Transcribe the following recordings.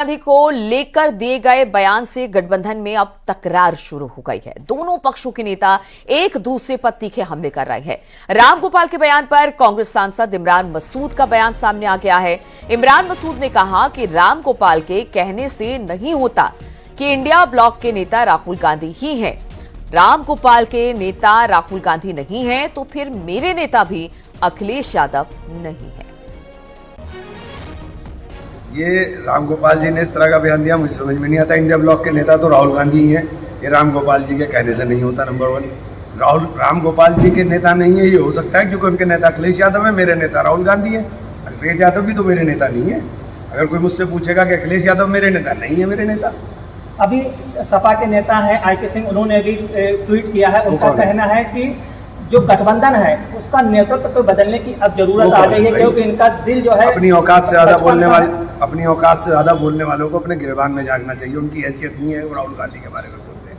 गांधी को लेकर दिए गए बयान से गठबंधन में अब तकरार शुरू हो गई है। दोनों पक्षों के नेता एक दूसरे पर तीखे हमले कर रहे हैं। रामगोपाल के बयान पर कांग्रेस सांसद इमरान मसूद का बयान सामने आ गया है। इमरान मसूद ने कहा कि रामगोपाल के कहने से नहीं होता कि इंडिया ब्लॉक के नेता राहुल गांधी ही हैं। रामगोपाल के नेता राहुल गांधी नहीं है तो फिर मेरे नेता भी अखिलेश यादव नहीं है। ये रामगोपाल जी ने इस तरह का बयान दिया, मुझे समझ में नहीं आता। इंडिया ब्लॉक के नेता तो राहुल गांधी ही हैं। ये रामगोपाल जी के कहने से नहीं होता। नंबर वन, रामगोपाल जी के नेता नहीं है, ये हो सकता है क्योंकि उनके नेता अखिलेश यादव है, मेरे नेता राहुल गांधी है। अखिलेश यादव भी तो मेरे नेता नहीं है। अगर कोई मुझसे पूछेगा कि अखिलेश यादव मेरे नेता नहीं है, मेरे नेता। अभी सपा के नेता हैं आईके सिंह, उन्होंने भी ट्वीट किया है। उनका कहना है कि जो गठबंधन है उसका नेतृत्व को बदलने की अब जरूरत आ गई है, क्योंकि इनका दिल जो है अपनी औकात से ज्यादा बोलने वालों को अपने गिरबान में झांकना चाहिए। उनकी हैसियत नहीं है राहुल गांधी के बारे में बोलते हैं।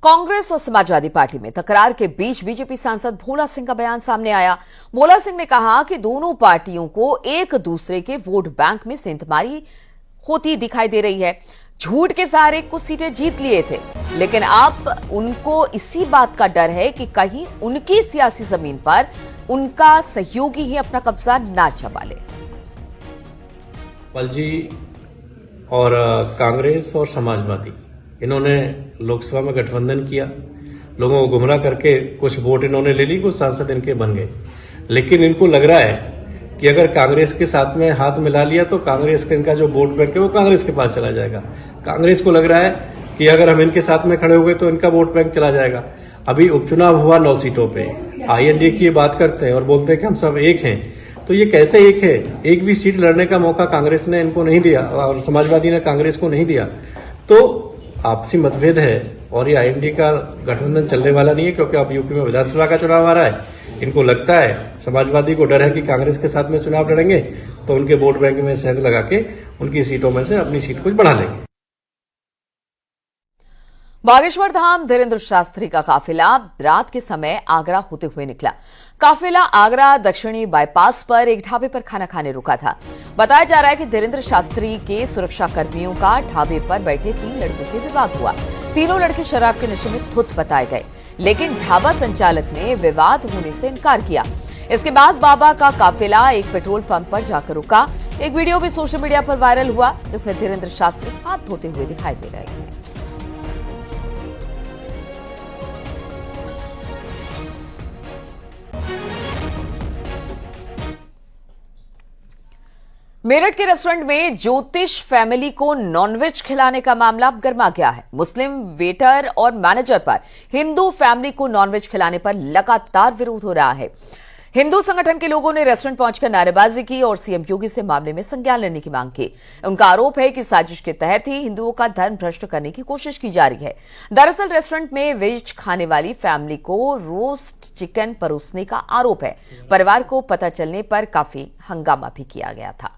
कांग्रेस और समाजवादी पार्टी में तकरार के बीच बीजेपी सांसद भोला सिंह का बयान सामने आया। भोला सिंह ने कहा कि दोनों पार्टियों को एक दूसरे के वोट बैंक में सेंधमारी होती दिखाई दे रही है। झूठ के सहारे कुछ सीटें जीत लिए थे, लेकिन अब उनको इसी बात का डर है कि कहीं उनकी सियासी जमीन पर उनका सहयोगी ही अपना कब्जा ना जमा ले। पल जी और कांग्रेस और समाजवादी, इन्होंने लोकसभा में गठबंधन किया, लोगों को गुमराह करके कुछ वोट इन्होंने ले ली, कुछ सांसद इनके बन गए। लेकिन इनको लग रहा है कि अगर कांग्रेस के साथ में हाथ मिला लिया तो कांग्रेस का इनका जो वोट बैंक है वो कांग्रेस के पास चला जाएगा। कांग्रेस को लग रहा है कि अगर हम इनके साथ में खड़े हो गए तो इनका वोट बैंक चला जाएगा। अभी उपचुनाव हुआ 9 सीटों पे, आईएनडीए की ये बात करते हैं और बोलते हैं कि हम सब एक हैं, तो ये कैसे एक है? एक भी सीट लड़ने का मौका कांग्रेस ने इनको नहीं दिया और समाजवादी ने कांग्रेस को नहीं दिया। तो आपसी मतभेद है और ये आईएनडीए का गठबंधन चलने वाला नहीं है, क्योंकि अब यूपी में विधानसभा का चुनाव आ रहा है। इनको लगता है, समाजवादी को डर है कि कांग्रेस के साथ में चुनाव लड़ेंगे तो उनके वोट बैंक में शहद लगा के उनकी सीटों में से अपनी सीट कुछ बढ़ा लेंगे। बागेश्वर धाम धीरेन्द्र शास्त्री का काफिला रात के समय आगरा होते हुए निकला। काफिला आगरा दक्षिणी बाईपास पर एक ढाबे पर खाना खाने रुका था। बताया जा रहा है कि धीरेन्द्र शास्त्री के सुरक्षा कर्मियों का ढाबे पर बैठे 3 लड़कों से विवाद हुआ। तीनों लड़के शराब के नशे में धुत बताए गए, लेकिन ढाबा संचालक ने विवाद होने से इनकार किया। इसके बाद बाबा का काफिला एक पेट्रोल पंप पर जाकर रुका। एक वीडियो भी सोशल मीडिया पर वायरल हुआ, जिसमें धीरेन्द्र शास्त्री हाथ धोते हुए दिखाई दे रहे हैं। मेरठ के रेस्टोरेंट में ज्योतिष फैमिली को नॉनवेज खिलाने का मामला अब गर्मा गया है। मुस्लिम वेटर और मैनेजर पर हिंदू फैमिली को नॉनवेज खिलाने पर लगातार विरोध हो रहा है। हिंदू संगठन के लोगों ने रेस्टोरेंट पहुंचकर नारेबाजी की और सीएम योगी से मामले में संज्ञान लेने की मांग की। उनका आरोप है कि साजिश के तहत ही हिंदुओं का धर्म भ्रष्ट करने की कोशिश की जा रही है। दरअसल रेस्टोरेंट में वेज खाने वाली फैमिली को रोस्ट चिकन परोसने का आरोप है। परिवार को पता चलने पर काफी हंगामा भी किया गया था।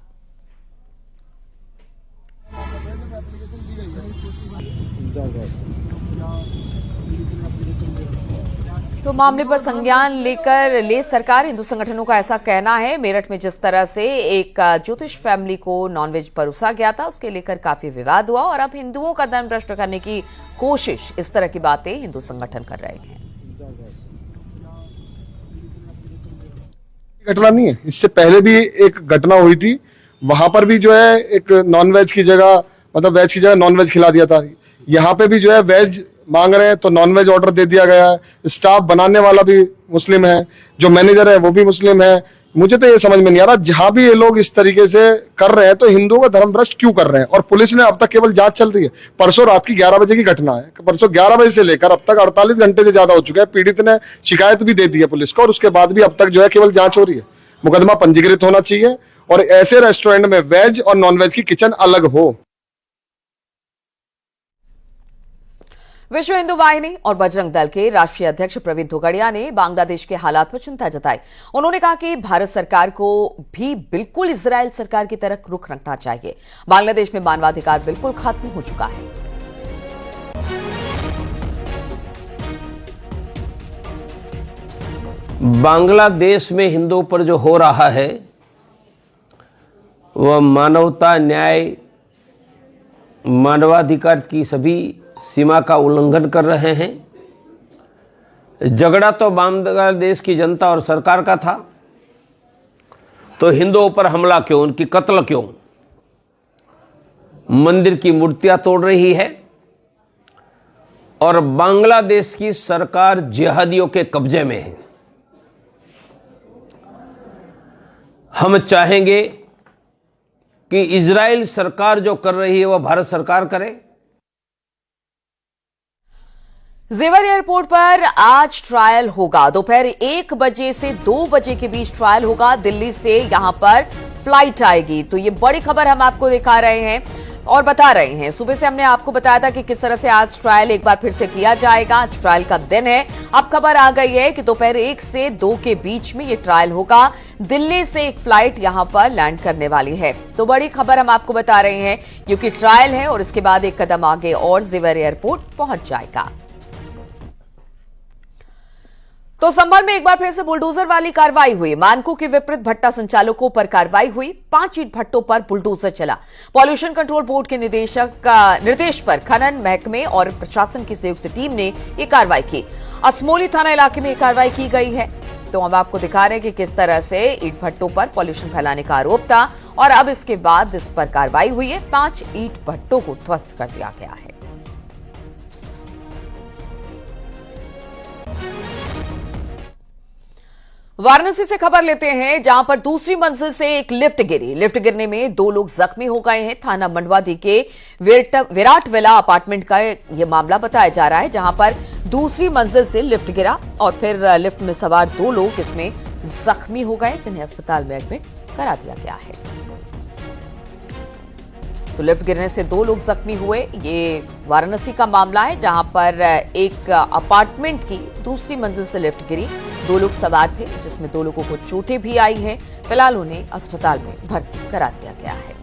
तो मामले पर संज्ञान ले सरकार। हिंदू संगठनों का ऐसा कहना है। मेरठ में जिस तरह से एक ज्योतिष फैमिली को नॉनवेज परोसा गया था, उसके लेकर काफी विवाद हुआ और अब हिंदुओं का धर्म भ्रष्ट करने की कोशिश, इस तरह की बातें हिंदू संगठन कर रहे हैं। घटना नहीं है, इससे पहले भी एक घटना हुई थी। वहां पर भी जो है एक नॉनवेज की जगह, मतलब वेज की जगह नॉनवेज खिला दिया था। यहाँ पे भी जो है वेज मांग रहे हैं तो नॉनवेज ऑर्डर दे दिया गया है। स्टाफ बनाने वाला भी मुस्लिम है, जो मैनेजर है वो भी मुस्लिम है। मुझे तो ये समझ में नहीं आ रहा, जहां भी ये लोग इस तरीके से कर रहे हैं तो हिंदुओं का धर्म भ्रष्ट क्यों कर रहे हैं? और पुलिस ने अब तक केवल जांच चल रही है। परसों रात की 11 बजे की घटना है। परसों 11 बजे से लेकर अब तक 48 घंटे से ज्यादा हो चुके हैं। पीड़ित ने शिकायत भी दे दी है पुलिस को और उसके बाद भी अब तक जो है केवल जांच हो रही है। मुकदमा पंजीकृत होना चाहिए और ऐसे रेस्टोरेंट में वेज और नॉनवेज की किचन अलग हो। विश्व हिंदू वाहिनी और बजरंग दल के राष्ट्रीय अध्यक्ष प्रवीण तोगड़िया ने बांग्लादेश के हालात पर चिंता जताई। उन्होंने कहा कि भारत सरकार को भी बिल्कुल इजरायल सरकार की तरह रुख रखना चाहिए। बांग्लादेश में मानवाधिकार बिल्कुल खत्म हो चुका है। बांग्लादेश में हिंदुओं पर जो हो रहा है वह मानवता, न्याय, मानवाधिकार की सभी सीमा का उल्लंघन कर रहे हैं। झगड़ा तो बांग्लादेश की जनता और सरकार का था, तो हिंदुओं पर हमला क्यों, उनकी कत्ल क्यों? मंदिर की मूर्तियां तोड़ रही है और बांग्लादेश की सरकार जिहादियों के कब्जे में है। हम चाहेंगे कि इजराइल सरकार जो कर रही है वह भारत सरकार करे। जेवर एयरपोर्ट पर आज ट्रायल होगा। दोपहर 1 बजे से 2 बजे के बीच ट्रायल होगा। दिल्ली से यहां पर फ्लाइट आएगी। तो ये बड़ी खबर हम आपको दिखा रहे हैं और बता रहे हैं। सुबह से हमने आपको बताया था कि किस तरह से आज ट्रायल एक बार फिर से किया जाएगा। आज ट्रायल का दिन है। अब खबर आ गई है कि दोपहर 1 से 2 के बीच में ये ट्रायल होगा। दिल्ली से एक फ्लाइट यहां पर लैंड करने वाली है। तो बड़ी खबर हम आपको बता रहे हैं क्योंकि ट्रायल है और इसके बाद एक कदम आगे और जेवर एयरपोर्ट पहुंच जाएगा। तो संभल में एक बार फिर से बुलडोजर वाली कार्रवाई हुई। मानकों के विपरीत भट्टा संचालकों पर कार्रवाई हुई। 5 ईंट भट्टों पर बुलडोजर चला। पॉल्यूशन कंट्रोल बोर्ड के निदेशक का निर्देश पर खनन महकमे और प्रशासन की संयुक्त टीम ने यह कार्रवाई की। असमोली थाना इलाके में यह कार्रवाई की गई है। तो हम आपको दिखा रहे हैं कि किस तरह से ईंट भट्टों पर पॉल्यूशन फैलाने का आरोप था और अब इसके बाद इस पर कार्रवाई हुई है। 5 ईंट भट्टों को ध्वस्त कर दिया गया है। वाराणसी से खबर लेते हैं, जहां पर दूसरी मंजिल से एक लिफ्ट गिरी। लिफ्ट गिरने में 2 लोग जख्मी हो गए हैं। थाना मंडवादी के विराट विला अपार्टमेंट का यह मामला बताया जा रहा है, जहां पर दूसरी मंजिल से लिफ्ट गिरा और फिर लिफ्ट में सवार 2 लोग इसमें जख्मी हो गए, जिन्हें अस्पताल में एडमिट करा दिया गया है। तो लिफ्ट गिरने से 2 लोग जख्मी हुए। ये वाराणसी का मामला है, जहां पर एक अपार्टमेंट की दूसरी मंजिल से लिफ्ट गिरी। 2 लोग सवार थे, जिसमें 2 लोगों को चोटें भी आई हैं। फिलहाल उन्हें अस्पताल में भर्ती करा दिया गया है।